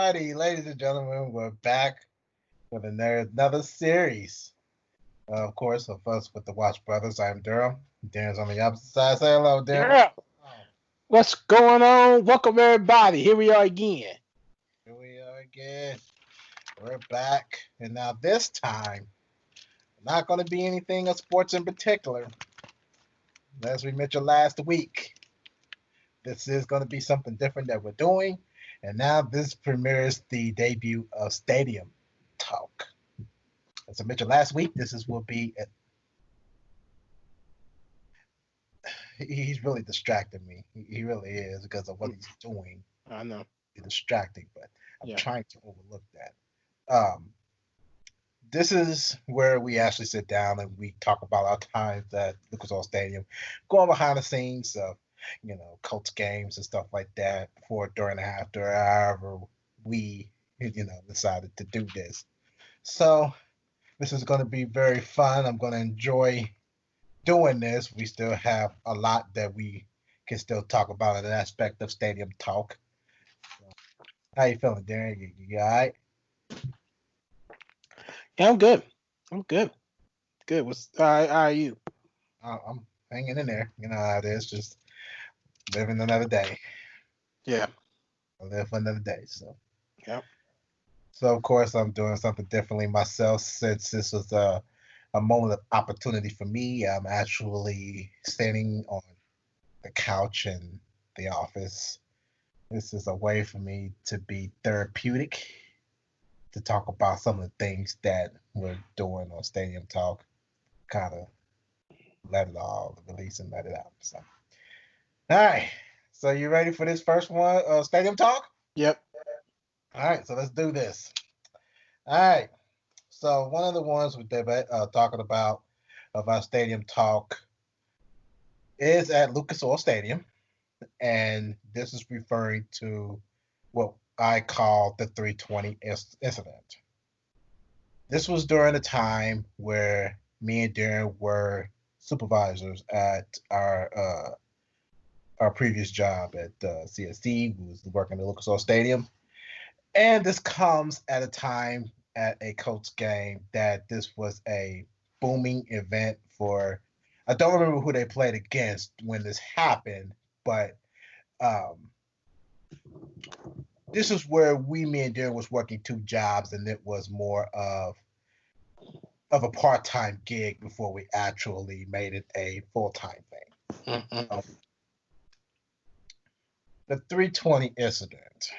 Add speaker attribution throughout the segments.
Speaker 1: righty, ladies and gentlemen, we're back with another series. Of course, of us with the Watch Brothers. I'm Darrell. Darren's on the opposite side. Say hello, Darren.
Speaker 2: Yeah. What's going on? Welcome everybody. Here we are again.
Speaker 1: Here we are again. We're back. And now this time, not going to be anything of sports in particular. As we mentioned last week, this is going to be something different that we're doing. And now this premieres the debut of Stadium Talk. As I mentioned last week, will be he's really distracting me. He really is because of what he's doing.
Speaker 2: I know.
Speaker 1: It's distracting, but I'm
Speaker 2: Yeah.
Speaker 1: trying to overlook that. This is where we actually sit down and we talk about our times at Lucas Oil Stadium, going behind the scenes of, Colts games and stuff like that, before, during, and after, however we, decided to do this. So this is going to be very fun. I'm going to enjoy doing this. We still have a lot that we can still talk about in an aspect of Stadium Talk. How you feeling, Darren? You all right?
Speaker 2: Yeah, I'm good. I'm good. Good. How are you?
Speaker 1: I'm hanging in there. You know how it is. Just living another day.
Speaker 2: Yeah.
Speaker 1: I live for another day. So,
Speaker 2: Yeah.
Speaker 1: of course, I'm doing something differently myself since this was a moment of opportunity for me. I'm actually standing on the couch in the office. This is a way for me to be therapeutic, to talk about some of the things that we're doing on Stadium Talk, kind of let it all release and let it out. So, all right. So, you ready for this first one, Stadium Talk?
Speaker 2: Yep.
Speaker 1: All right. So, let's do this. All right. So, one of the ones we're talking about of our Stadium Talk is at Lucas Oil Stadium. And this is referring to what I call the 320 incident. This was during a time where me and Darren were supervisors at our previous job at CSD, who was working at Lucas Oil Stadium. And this comes at a time at a Colts game that this was a booming event for. I don't remember who they played against when this happened, but um, this is where me and Darren was working two jobs, and it was more of a part-time gig before we actually made it a full-time thing.
Speaker 2: Mm-hmm.
Speaker 1: The 320 incident.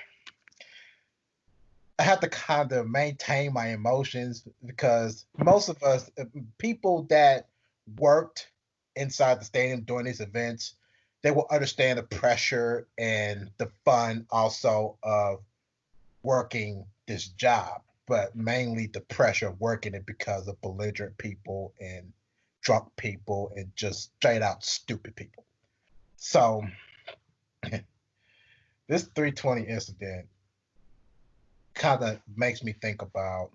Speaker 1: I have to kind of maintain my emotions because most of us, people that worked inside the stadium during these events, they will understand the pressure and the fun also of working this job, but mainly the pressure of working it because of belligerent people and drunk people and just straight out stupid people. So this 320 incident kind of makes me think about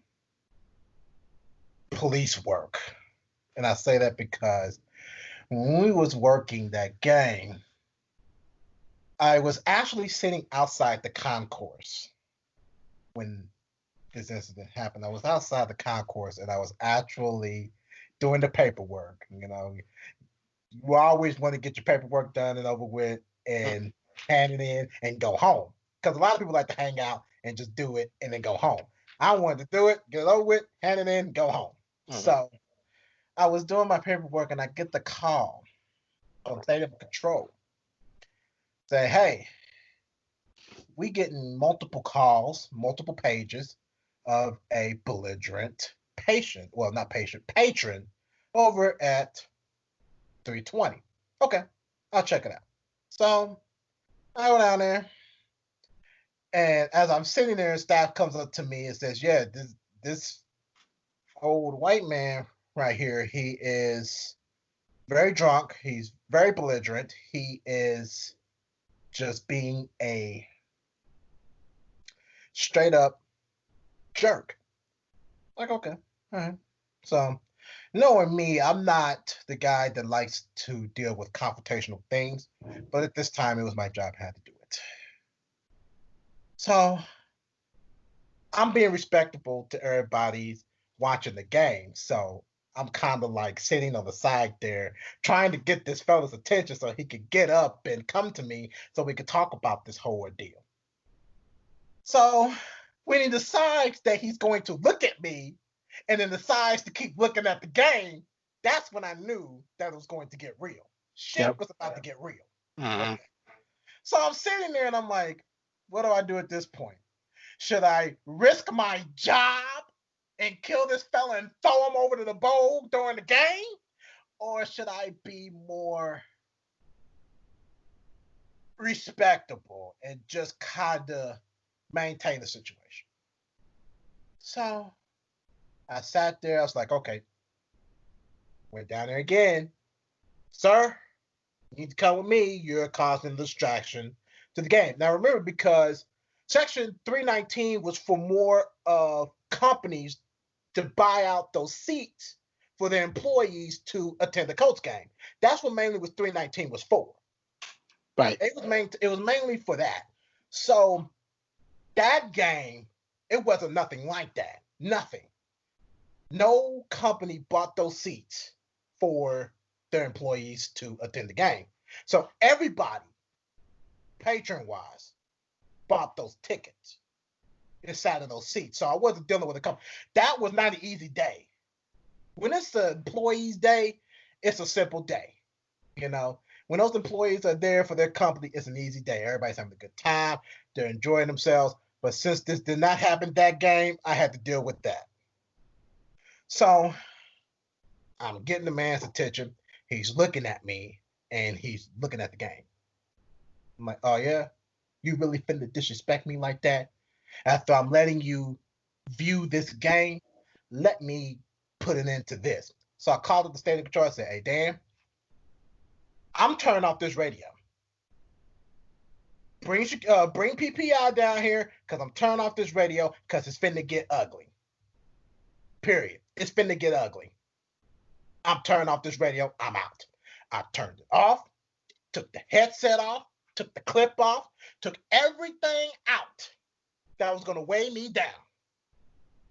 Speaker 1: police work. And I say that because when we was working that game, I was actually sitting outside the concourse when this incident happened. I was outside the concourse and I was actually doing the paperwork. You always want to get your paperwork done and over with and hand it in and go home. Because a lot of people like to hang out and just do it and then go home. I wanted to do it, get it over with, hand it in, go home.
Speaker 2: Mm-hmm.
Speaker 1: So I was doing my paperwork and I get the call from Stadium Control. Say, hey, we getting multiple calls, multiple pages of a belligerent patient. Well, not patient, patron over at 320. Okay, I'll check it out. So I go down there, and as I'm sitting there, staff comes up to me and says, "Yeah, this old white man right here, he is very drunk. He's very belligerent. He is just being a straight up jerk." Like, okay, all right. So, knowing me, I'm not the guy that likes to deal with confrontational things, but at this time, it was my job. I had to do it. So, I'm being respectable to everybody's watching the game. So I'm kind of like sitting on the side there, trying to get this fella's attention so he could get up and come to me so we could talk about this whole ordeal. So when he decides that he's going to look at me and then decides to keep looking at the game, that's when I knew that it was going to get real. Shit was about to get real.
Speaker 2: Mm-hmm.
Speaker 1: So I'm sitting there and I'm like, what do I do at this point? Should I risk my job and kill this fella and throw him over to the bowl during the game? Or should I be more respectable and just kind of maintain the situation? So I sat there. I was like, okay. Went down there again. Sir, you need to come with me. You're causing distraction to the game. Now remember, because Section 319 was for more companies to buy out those seats for their employees to attend the Colts game. That's what mainly was 319 was for.
Speaker 2: Right.
Speaker 1: It was mainly for that. So that game, it wasn't nothing like that. Nothing. No company bought those seats for their employees to attend the game. So everybody, patron-wise, bought those tickets inside of those seats. So I wasn't dealing with a company. That was not an easy day. When it's the employees' day, it's a simple day. You know, when those employees are there for their company, it's an easy day. Everybody's having a good time. They're enjoying themselves. But since this did not happen that game, I had to deal with that. So I'm getting the man's attention. He's looking at me and he's looking at the game. I'm like, oh yeah? You really finna disrespect me like that? After I'm letting you view this game, let me put an end to this. So I called up the stadium control. I said, hey, Dan, I'm turning off this radio. Bring PPI down here because I'm turning off this radio because it's finna get ugly. Period. It's finna get ugly. I'm turning off this radio. I'm out. I turned it off, took the headset off, took the clip off, took everything out that was going to weigh me down.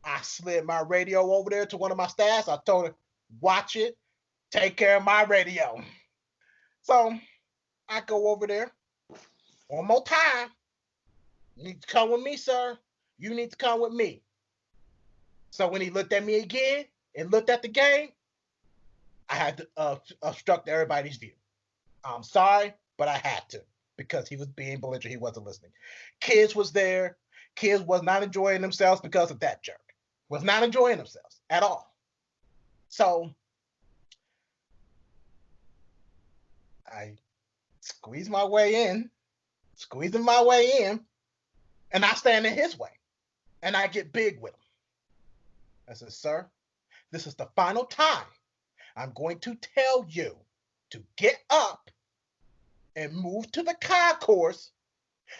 Speaker 1: I slid my radio over there to one of my staffs. I told her, watch it, take care of my radio. So I go over there one more time. You need to come with me, sir. You need to come with me. So when he looked at me again and looked at the game, I had to obstruct everybody's view. I'm sorry, but I had to because he was being belligerent. He wasn't listening. Kids was there. Kids was not enjoying themselves because of that jerk. Was not enjoying themselves at all. So I squeezing my way in, and I stand in his way. And I get big with him. I said, sir, this is the final time I'm going to tell you to get up and move to the concourse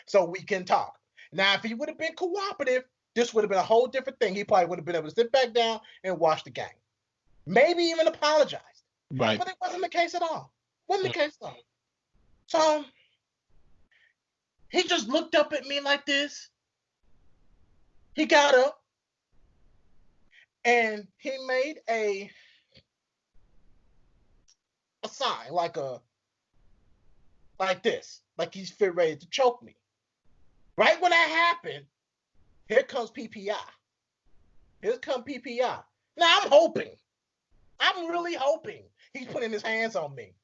Speaker 1: so we can talk. Now, if he would have been cooperative, this would have been a whole different thing. He probably would have been able to sit back down and watch the game. Maybe even apologize.
Speaker 2: Right.
Speaker 1: But it wasn't the case at all. Wasn't the case at all. So he just looked up at me like this. He got up and he made a sign like this, like he's fit ready to choke me. Right when that happened, here comes PPI. Here comes PPI. Now I'm really hoping he's putting his hands on me.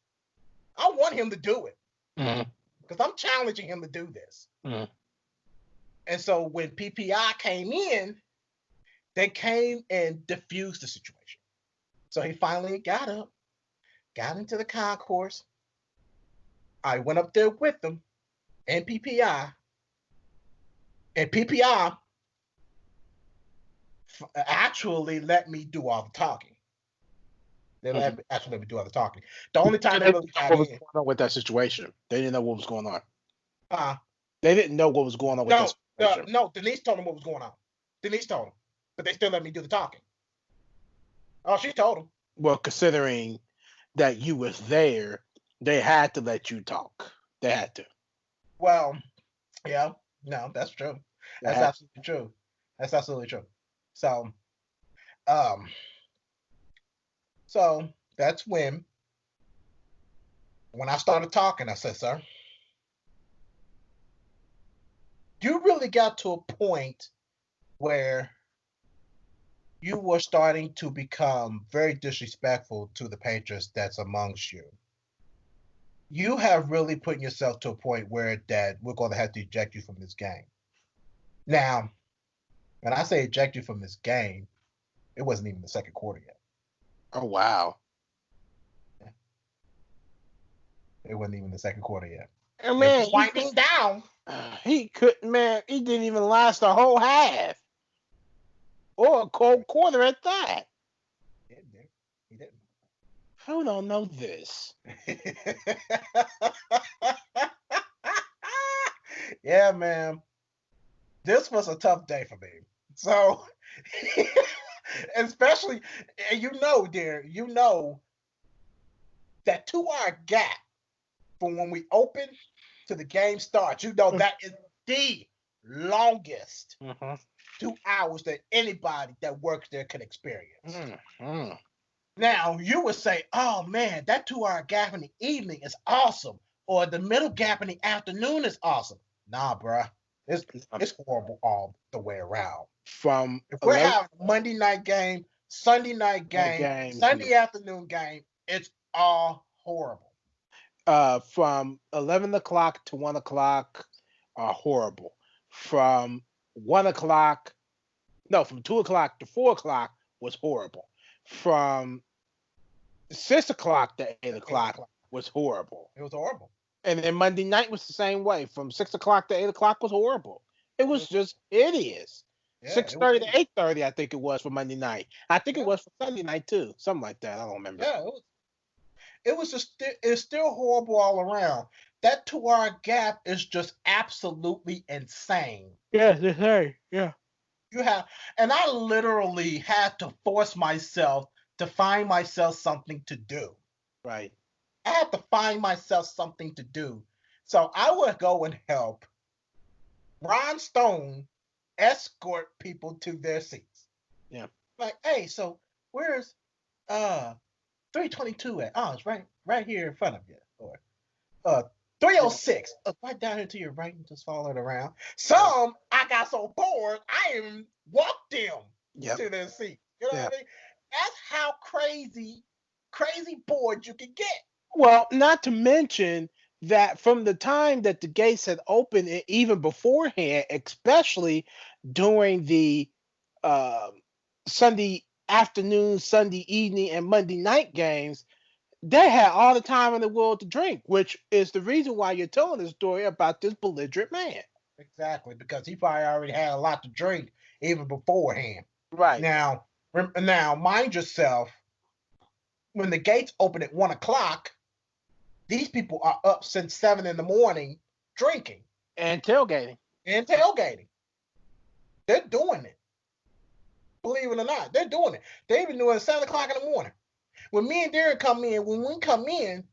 Speaker 1: I want him to do it because I'm challenging him to do this. And so when PPI came in, they came and diffused the situation. So he finally got up, got into the concourse. I went up there with them and PPI. And PPI actually let me do all the talking. They actually let me do all the talking. The only time they really got
Speaker 2: what was going on with that situation? They didn't know what was going on. They didn't know what was going on with that situation.
Speaker 1: No, Denise told them what was going on. Denise told them, but they still let me do the talking. Oh, she told them.
Speaker 2: Well, considering that you was there, they had to let you talk. They had to.
Speaker 1: Well, yeah, no, that's true. That's absolutely true. That's absolutely true. So, um, so that's when I started talking, I said, sir, you really got to a point where you were starting to become very disrespectful to the Patriots that's amongst you. You have really put yourself to a point where that we're going to have to eject you from this game. Now, when I say eject you from this game, it wasn't even the second quarter yet.
Speaker 2: Oh, wow.
Speaker 1: It wasn't even the second quarter yet.
Speaker 2: And man,
Speaker 1: winding down.
Speaker 2: He couldn't, man. He didn't even last a whole half. Or a cold quarter at that.
Speaker 1: He didn't.
Speaker 2: Who don't know this?
Speaker 1: Yeah, man. This was a tough day for me. So, especially, you know, dear, you know that 2-hour gap from when we open to the game starts. You know that is the longest 2 hours that anybody that works there can experience. Now, you would say, oh man, that 2-hour gap in the evening is awesome, or the middle gap in the afternoon is awesome. Nah, bruh. It's horrible all the way around. If we're having a Monday night game, Sunday night game, Sunday afternoon game, it's all horrible.
Speaker 2: From 11 o'clock to 1 o'clock are horrible. From 1 o'clock, no, from 2 o'clock to 4 o'clock was horrible. From 6 o'clock to 8 o'clock was horrible.
Speaker 1: It was horrible.
Speaker 2: And then Monday night was the same way. From 6 o'clock to 8 o'clock was horrible. It was just hideous. Yeah, 6:30 to 8:30, I think it was for Monday night. I think it was for Sunday night too. Something like that. I don't remember.
Speaker 1: Yeah, it's still horrible all around. That 2-hour gap is just absolutely insane.
Speaker 2: Yes, it's insane. Yeah.
Speaker 1: And I literally had to force myself to find myself something to do.
Speaker 2: Right.
Speaker 1: I had to find myself something to do. So I would go and help Ron Stone escort people to their seats.
Speaker 2: Yeah.
Speaker 1: Like, hey, so where's 322 at? Oh, it's right here in front of you. Or 306. Right down here to your right and just follow it around. Some I got so bored, I even walked them to their seat. You know what I mean? That's how crazy bored you can get.
Speaker 2: Well, not to mention that from the time that the gates had opened, and even beforehand, especially during the Sunday afternoon, Sunday evening, and Monday night games, they had all the time in the world to drink, which is the reason why you're telling the story about this belligerent man.
Speaker 1: Exactly, because he probably already had a lot to drink even beforehand.
Speaker 2: Right.
Speaker 1: Now, mind yourself, when the gates open at 1 o'clock, these people are up since 7 in the morning drinking.
Speaker 2: And tailgating.
Speaker 1: They're doing it. Believe it or not, they're doing it. They even do it at 7 o'clock in the morning. When me and Darrell come in,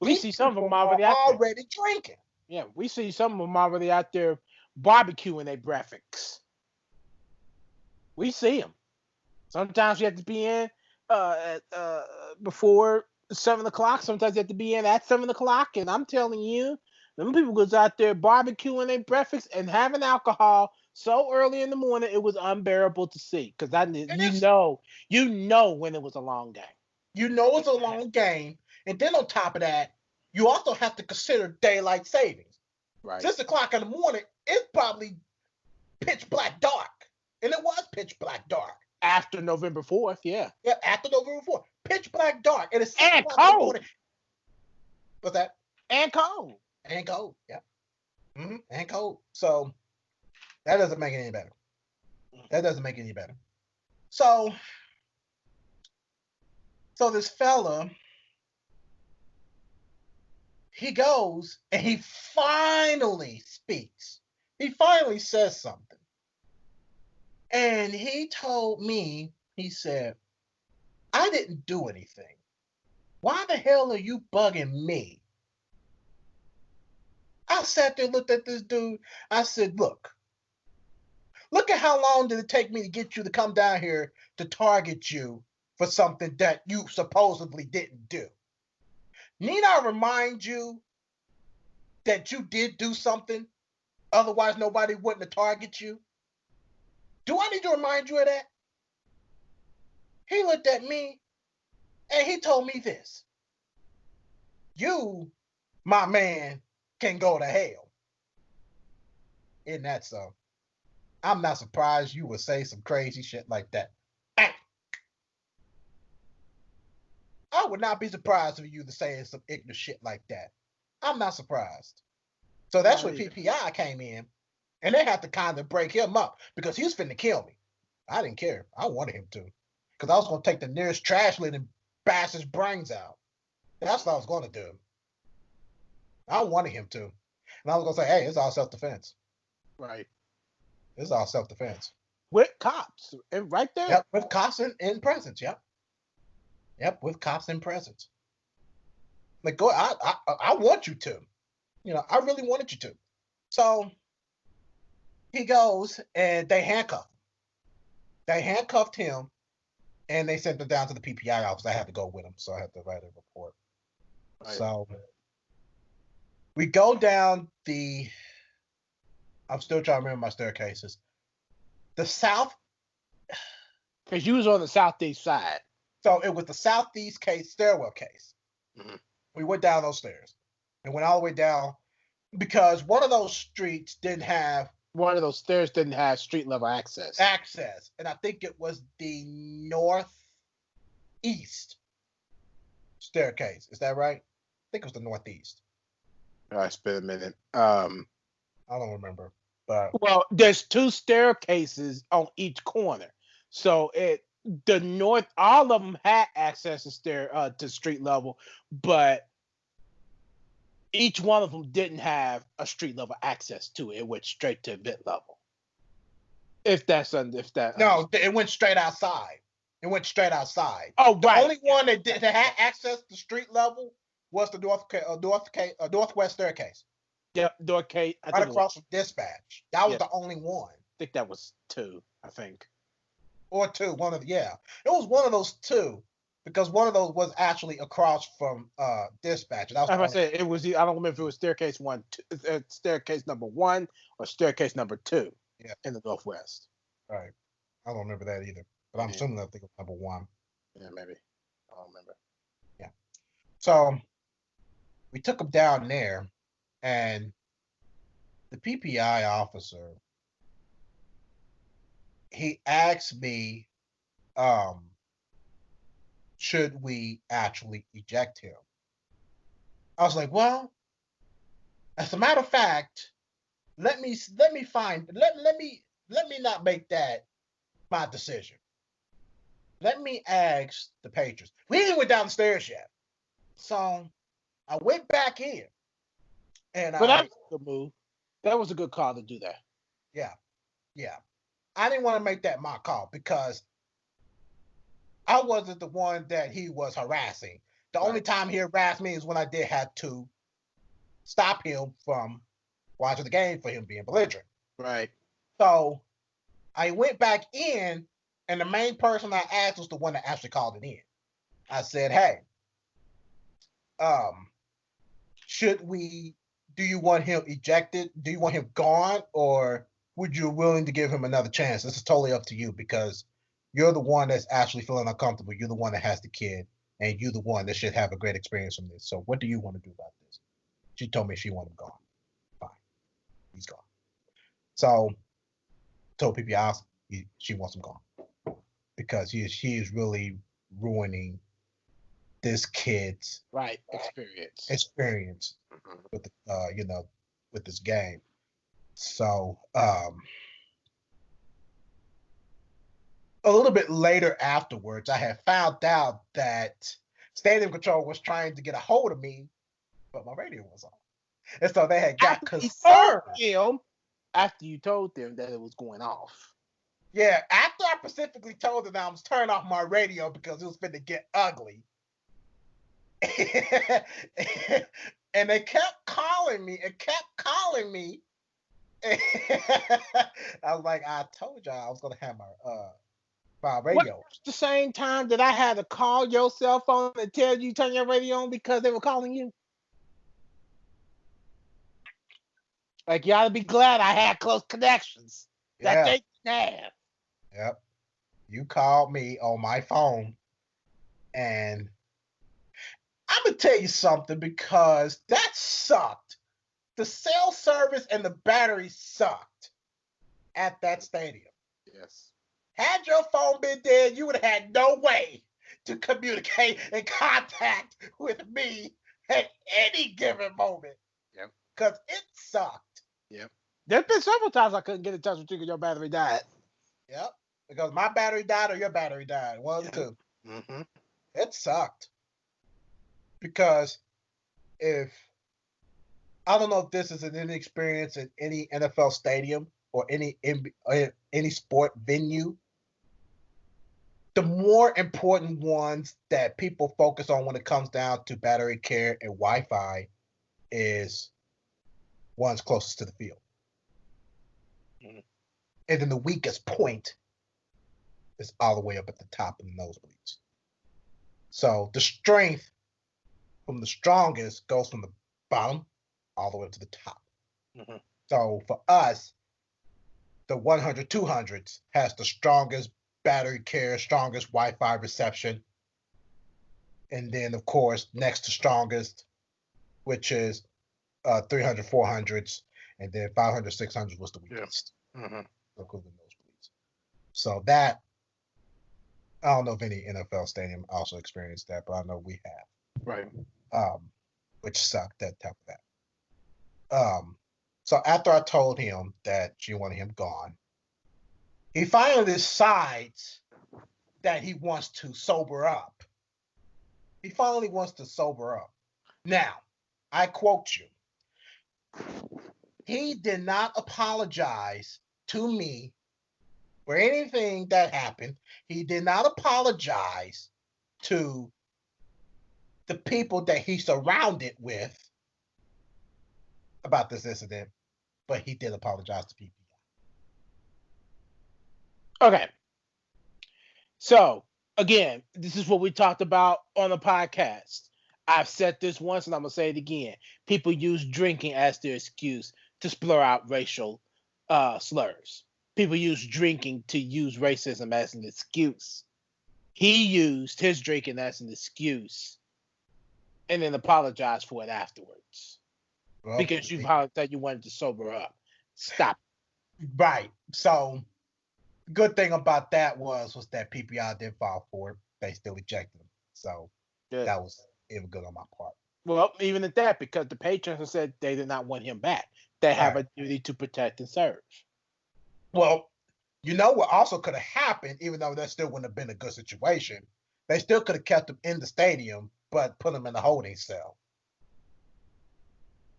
Speaker 2: we see some of them
Speaker 1: already drinking.
Speaker 2: Yeah, we see some of them already out there barbecuing their breakfast. We see them. Sometimes you have to be in before 7 o'clock. Sometimes you have to be in at 7 o'clock. And I'm telling you, them people goes out there barbecuing their breakfast and having alcohol so early in the morning it was unbearable to see. Because you know when it was a long game.
Speaker 1: You know it's a long game. And then on top of that, you also have to consider daylight savings.
Speaker 2: Right.
Speaker 1: 6 o'clock in the morning, it's probably pitch black dark. And it was pitch black dark.
Speaker 2: After November 4th, yeah.
Speaker 1: Yeah, after November 4th. Pitch black dark. And it's
Speaker 2: and cold.
Speaker 1: What's that?
Speaker 2: And cold.
Speaker 1: And cold, yeah. Mm-hmm. And cold. So that doesn't make it any better. So this fella, he goes and he finally speaks. He finally says something. And he told me, he said, I didn't do anything. Why the hell are you bugging me? I sat there, looked at this dude. I said, look, Look at how long did it take me to get you to come down here to target you for something that you supposedly didn't do. Need I remind you that you did do something? Otherwise, nobody wouldn't have targeted you. Do I need to remind you of that? He looked at me and he told me this. You, my man, can go to hell. Isn't that so? I'm not surprised you would say some crazy shit like that. I would not be surprised if you to say some ignorant shit like that. I'm not surprised. So that's when PPI came in, and they had to kind of break him up because he was finna kill me. I didn't care. I wanted him to, because I was gonna take the nearest trash lid and bash his brains out. That's what I was gonna do. I wanted him to, and I was gonna say, "Hey, it's all self-defense."
Speaker 2: Right.
Speaker 1: It's all self-defense.
Speaker 2: With cops, and right there.
Speaker 1: Yep, with cops in presence. Yep. Yep, with cops in presence. Like, go. I want you to. You know, I really wanted you to. So he goes and they handcuffed him. They handcuffed him and they sent him down to the PPI office. I had to go with him, so I had to write a report. Right. So we go down the. I'm still trying to remember my staircases. The south.
Speaker 2: Because you was on the southeast side.
Speaker 1: So it was the southeast case, stairwell case. Mm-hmm. We went down those stairs and went all the way down because one of those streets didn't have.
Speaker 2: One of those stairs didn't have street level access.
Speaker 1: And I think it was the northeast staircase. Is that right? I think it was the northeast.
Speaker 2: All right, it's been a minute.
Speaker 1: I don't remember, but
Speaker 2: well, there's two staircases on each corner, so the north, all of them had access to street level, but each one of them didn't have a street level access to it. It went straight to vent level. No,
Speaker 1: it went straight outside. It went straight outside.
Speaker 2: Oh, right.
Speaker 1: The only one that had access to street level was the northwest staircase.
Speaker 2: Yep,
Speaker 1: right across from dispatch. That was the only one.
Speaker 2: I think that was two.
Speaker 1: Or two. It was one of those two. Because one of those was actually across from dispatch.
Speaker 2: As I said, it was. I don't remember if it was staircase number 1 or staircase number 2 in the northwest.
Speaker 1: Right. I don't remember that either. But I'm assuming I think it was number 1.
Speaker 2: Yeah, maybe. I don't remember.
Speaker 1: Yeah. So we took him down there, and the PPI officer, he asked me, should we actually eject him? I was like, well, as a matter of fact, let me not make that my decision. Let me ask the patrons. We didn't went down the stairs yet. So I went back in. And
Speaker 2: but that was a good move. That was a good call to do that.
Speaker 1: Yeah. Yeah. I didn't want to make that my call because I wasn't the one that he was harassing. The only time he harassed me is when I did have to stop him from watching the game for him being belligerent.
Speaker 2: Right.
Speaker 1: So I went back in, and the main person I asked was the one that actually called it in. I said, hey, do you want him ejected? Do you want him gone? Or would you be willing to give him another chance? This is totally up to you because you're the one that's actually feeling uncomfortable. You're the one that has the kid, and you're the one that should have a great experience from this. So what do you want to do about this? She told me she wanted him gone. Fine. He's gone. So told PPI she wants him gone because she is really ruining this kid's experience with with this game. So a little bit later afterwards, I had found out that Stadium Control was trying to get a hold of me, but my radio was on. And so they had got concerned.
Speaker 2: After you told them that it was going off.
Speaker 1: Yeah, after I specifically told them that I was turning off my radio because it was going to get ugly. And they kept calling me I was like, I told y'all I was gonna have my
Speaker 2: What
Speaker 1: radio.
Speaker 2: the same time that I had to call your cell phone and tell you turn your radio on because they were calling you? Like, you ought to be glad I had close connections that
Speaker 1: Yeah,
Speaker 2: they didn't have.
Speaker 1: yep. You called me on my phone, and I'm gonna tell you something because that sucked. The cell service and the battery sucked at that stadium.
Speaker 2: Yes.
Speaker 1: Had your phone been dead, you would have had no way to communicate and contact with me at any given moment.
Speaker 2: Yep.
Speaker 1: Because it sucked.
Speaker 2: Yep. There's been several times I couldn't get in touch with you because your battery died.
Speaker 1: Yep. Because my battery died or your battery died. One of the two.
Speaker 2: Mm-hmm.
Speaker 1: It sucked. Because if I don't know if this is an inexperience in any NFL stadium or any sport venue, the more important ones that people focus on when it comes down to battery care and Wi-Fi is ones closest to the field.
Speaker 2: Mm-hmm.
Speaker 1: And then the weakest point is all the way up at the top of the nosebleeds. So the strength from the strongest goes from the bottom all the way up to the top.
Speaker 2: Mm-hmm.
Speaker 1: So for us, the 100, 200s has the strongest battery care, strongest Wi-Fi reception. And then, of course, next to strongest, which is 300, 400s. And then 500, 600 was the weakest.
Speaker 2: Yeah. Mm-hmm.
Speaker 1: Including nosebleeds. So that, I don't know if any NFL stadium also experienced that, but I know we have.
Speaker 2: Right.
Speaker 1: Which sucked, that type of that. So after I told him that she wanted him gone, he finally decides that he wants to sober up. He finally wants to sober up. Now, I quote you. He did not apologize to me for anything that happened. He did not apologize to the people that he surrounded with about this incident, but he did apologize to people.
Speaker 2: Okay. So, again, this is what we talked about on the podcast. I've said this once and I'm going to say it again. People use drinking as their excuse to slur out racial slurs. People use drinking to use racism as an excuse. He used his drinking as an excuse and then apologized for it afterwards. Well, because you said you wanted to sober up. Stop.
Speaker 1: Right. So, good thing about that was that PPI did fall for it. They still ejected him. So, good. That was even good on my part.
Speaker 2: Well, even at that, because the patrons said they did not want him back. They have a duty to protect and serve.
Speaker 1: Well, you know what also could have happened, even though that still wouldn't have been a good situation. They still could have kept him in the stadium, but put him in the holding cell.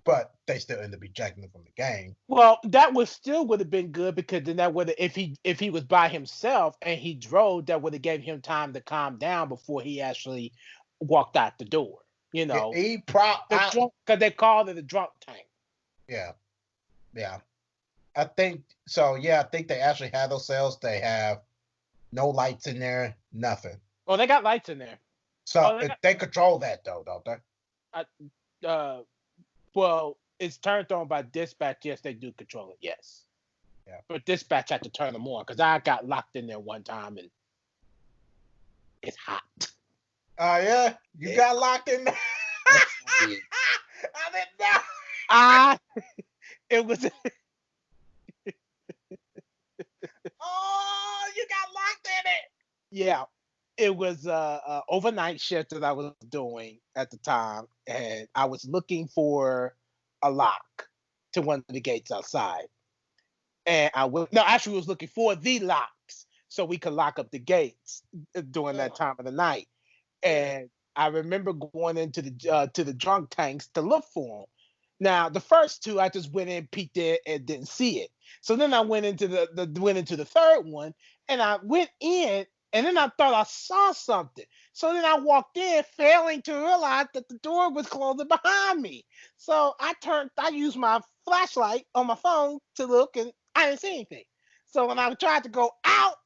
Speaker 1: But they still ended up ejecting him from the game.
Speaker 2: Well, that would have been good because then that would have, if he was by himself and he drove, that would have gave him time to calm down before he actually walked out the door. You know, because they called it a drunk tank.
Speaker 1: Yeah, yeah. I think so. Yeah, I think they actually have those cells. They have no lights in there, nothing.
Speaker 2: Oh, they got lights in there.
Speaker 1: So they control that though, don't
Speaker 2: they? Well, it's turned on by dispatch. Yes, they do control it. Yes.
Speaker 1: Yeah.
Speaker 2: But dispatch had to turn them on because I got locked in there one time and it's hot.
Speaker 1: Oh yeah, you got locked in there. I didn't know.
Speaker 2: It was.
Speaker 1: Oh, you got locked in it.
Speaker 2: Yeah, it was overnight shift that I was doing at the time, and I was looking for a lock to one of the gates outside. And I was looking for the locks so we could lock up the gates during that time of the night. And I remember going into the drunk tanks to look for them. Now, the first two, I just went in, peeked it, and didn't see it. So then I went into the third one, and I went in, And then I thought I saw something. So then I walked in, failing to realize that the door was closing behind me. So I used my flashlight on my phone to look, and I didn't see anything. So when I tried to go out,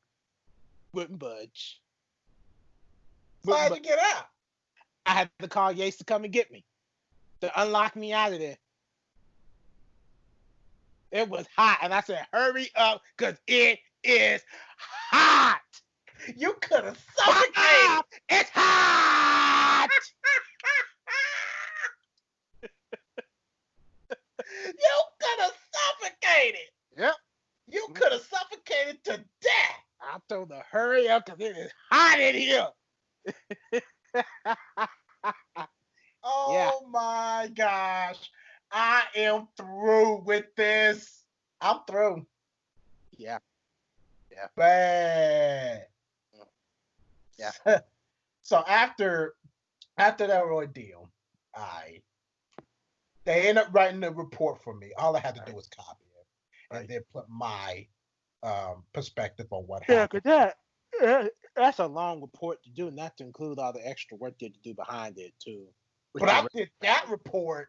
Speaker 2: wouldn't budge.
Speaker 1: So how'd you get out?
Speaker 2: I had to call Yates to come and get me, to unlock me out of there. It was hot, and I said, hurry up, because it is hot.
Speaker 1: You could have suffocated.
Speaker 2: It's hot.
Speaker 1: You could have suffocated.
Speaker 2: Yep.
Speaker 1: You could have suffocated to death.
Speaker 2: I told her, hurry up, because it is hot in here.
Speaker 1: Oh my gosh. I am through with this. I'm through.
Speaker 2: Yeah.
Speaker 1: Bad.
Speaker 2: Yeah.
Speaker 1: So after that ordeal, they ended up writing a report for me. All I had to do was copy it and then put my perspective on what happened.
Speaker 2: That's a long report to do, not to include all the extra work you had to do behind it too.
Speaker 1: But I did that report.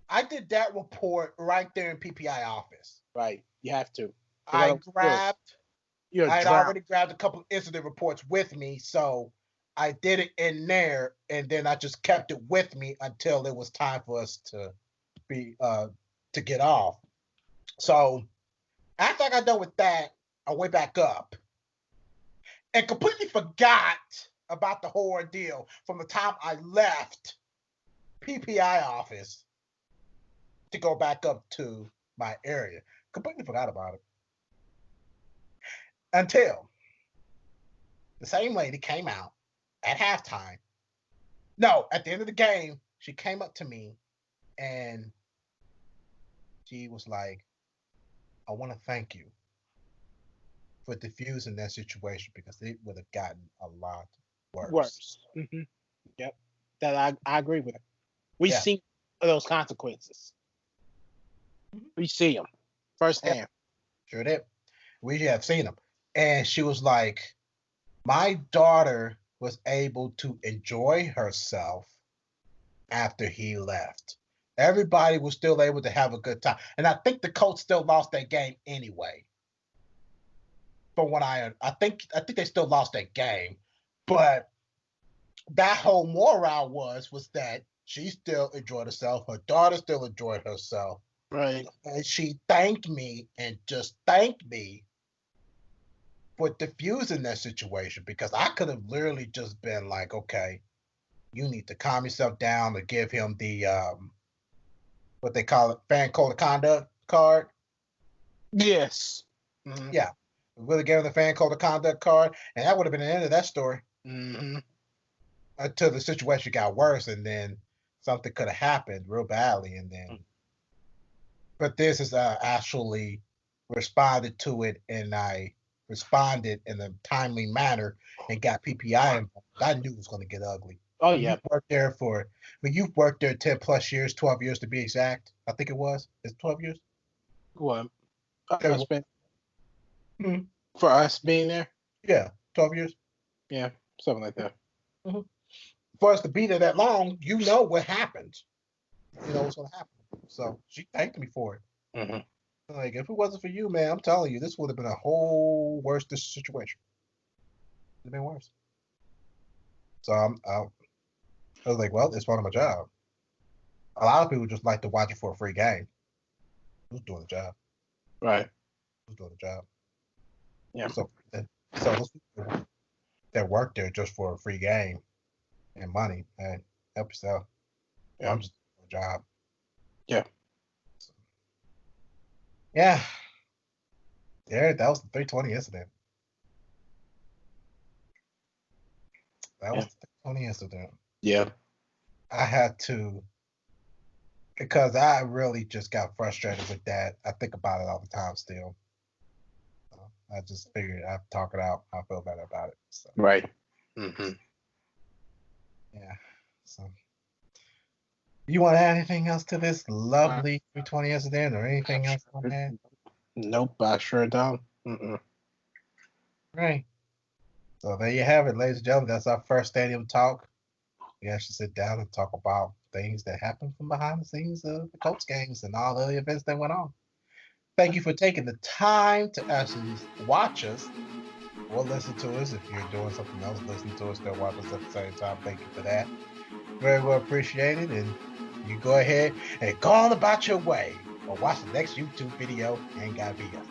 Speaker 1: I did that report right there in PPI office.
Speaker 2: Right, you have to.
Speaker 1: I had already grabbed a couple of incident reports with me, so I did it in there, and then I just kept it with me until it was time for us to get off. So after I got done with that, I went back up and completely forgot about the whole ordeal from the time I left PPI office to go back up to my area. Completely forgot about it. Until the same lady came out at halftime. No, at the end of the game, she came up to me and she was like, I want to thank you for diffusing that situation because it would have gotten a lot worse.
Speaker 2: Mm-hmm. Yep. That I agree with it. We see those consequences. Mm-hmm. We see them firsthand.
Speaker 1: Yeah, sure did. We have seen them. And she was like, my daughter was able to enjoy herself after he left. Everybody was still able to have a good time. And I think the Colts still lost that game anyway. From what I think they still lost that game. But that whole morale was that she still enjoyed herself. Her daughter still enjoyed herself.
Speaker 2: Right.
Speaker 1: And she thanked me and just thanked me for diffusing that situation, because I could have literally just been like, okay, you need to calm yourself down, or give him the what they call it, fan code of conduct card.
Speaker 2: Yes.
Speaker 1: Mm-hmm. Yeah. Really gave him the fan code of conduct card, and that would have been the end of that story.
Speaker 2: Mm-hmm.
Speaker 1: Until the situation got worse, and then something could have happened real badly, and then. But this is actually responded to it, and I responded in a timely manner and got PPI involved. I knew it was going to get ugly.
Speaker 2: Oh, yeah.
Speaker 1: You've worked there 10 plus years, 12 years to be exact. I think it was. It's 12 years.
Speaker 2: What?
Speaker 1: Mm-hmm.
Speaker 2: For us being there?
Speaker 1: Yeah, 12 years.
Speaker 2: Yeah, something like that.
Speaker 1: Mm-hmm. For us to be there that long, you know what happens. You know what's going to happen. So she thanked me for it.
Speaker 2: Mm-hmm.
Speaker 1: Like, if it wasn't for you, man, I'm telling you, this would have been a whole worse situation. It would have been worse. So I was like, well, it's part of my job. A lot of people just like to watch it for a free game. Who's doing the job?
Speaker 2: Right.
Speaker 1: Who's doing the job?
Speaker 2: Yeah.
Speaker 1: So those people that work there just for a free game and money, hey, help yourself. Yeah. I'm just doing the job.
Speaker 2: Yeah.
Speaker 1: Yeah. Yeah, that was the 320 incident. That was the 320 incident.
Speaker 2: Yeah.
Speaker 1: I had to, because I really just got frustrated with that. I think about it all the time still. I just figured I'd talk it out. I feel better about it. So.
Speaker 2: Right. Mm-hmm.
Speaker 1: Yeah. So, you want to add anything else to this lovely 320 incident, or anything else on that?
Speaker 2: Nope, I sure don't. Mm-mm.
Speaker 1: Right. So there you have it, ladies and gentlemen. That's our first stadium talk. We actually sit down and talk about things that happen from behind the scenes of the Colts games and all the events that went on. Thank you for taking the time to actually watch us or listen to us. If you're doing something else, listen to us, still watch us at the same time. Thank you for that. Very well appreciated. And you go ahead and go on about your way or watch the next YouTube video. Ain't gotta be us.